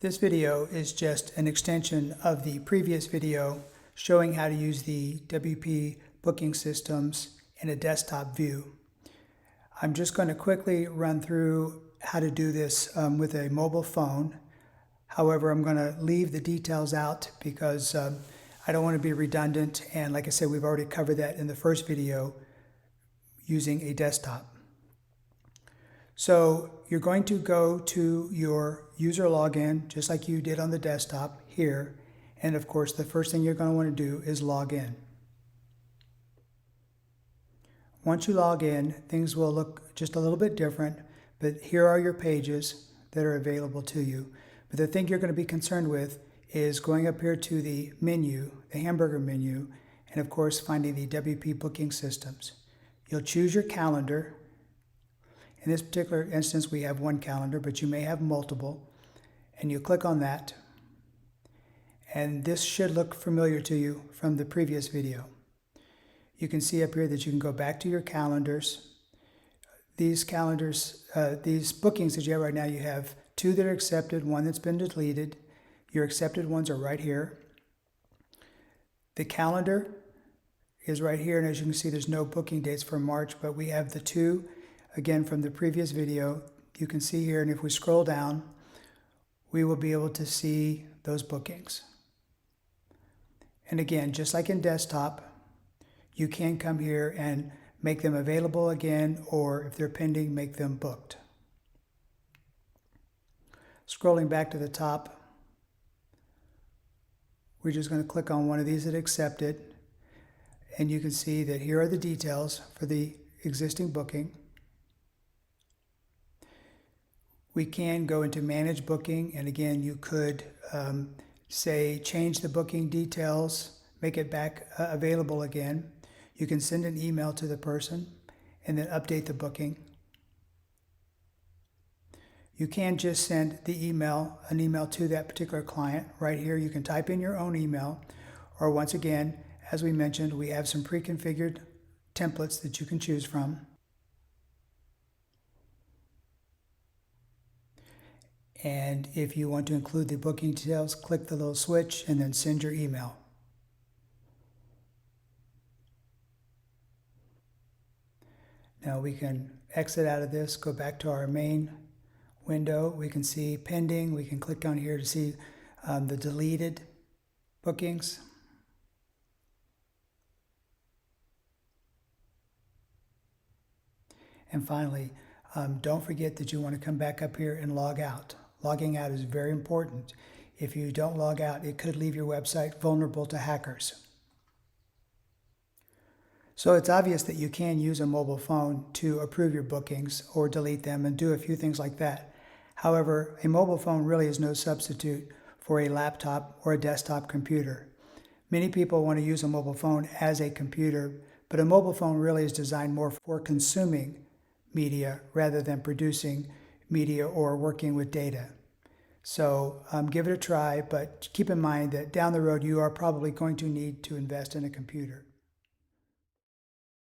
This video is just an extension of the previous video showing how to use the WP booking systems in a desktop view. I'm just going to quickly run through how to do this with a mobile phone. However, I'm going to leave the details out because I don't want to be redundant, and like I said, we've already covered that in the first video using a desktop. So you're going to go to your user login just like you did on the desktop here, and of course the first thing you're going to want to do is log in. Once you log in, things will look just a little bit different, but here are your pages that are available to you. But the thing you're going to be concerned with is going up here to the menu, the hamburger menu, and of course finding the WP booking systems. You'll choose your calendar. In this particular instance, we have one calendar, but you may have multiple. And you click on that. And this should look familiar to you from the previous video. You can see up here that you can go back to your calendars. These calendars, these bookings that you have right now, you have two that are accepted, one that's been deleted. Your accepted ones are right here. The calendar is right here, and as you can see, there's no booking dates for March, but we have the two again from the previous video. You can see here, and if we scroll down, we will be able to see those bookings. And again, just like in desktop, you can come here and make them available again, or if they're pending, make them booked. Scrolling back to the top, we're just going to click on one of these that accepted, and you can see that here are the details for the existing booking. We can go into manage booking, and again, you could say change the booking details, make it back available again. You can send an email to the person and then update the booking. You can just send the email, an email to that particular client. Right here, you can type in your own email, or once again, as we mentioned, we have some pre-configured templates that you can choose from. And if you want to include the booking details, click the little switch and then send your email. Now we can exit out of this, go back to our main window. We can see pending. We can click on here to see the deleted bookings. And finally, don't forget that you want to come back up here and log out. Logging out is very important. If you don't log out, it could leave your website vulnerable to hackers. So it's obvious that you can use a mobile phone to approve your bookings or delete them and do a few things like that. However, a mobile phone really is no substitute for a laptop or a desktop computer. Many people want to use a mobile phone as a computer, but a mobile phone really is designed more for consuming media rather than producing media or working with data. So give it a try, but keep in mind that down the road you are probably going to need to invest in a computer.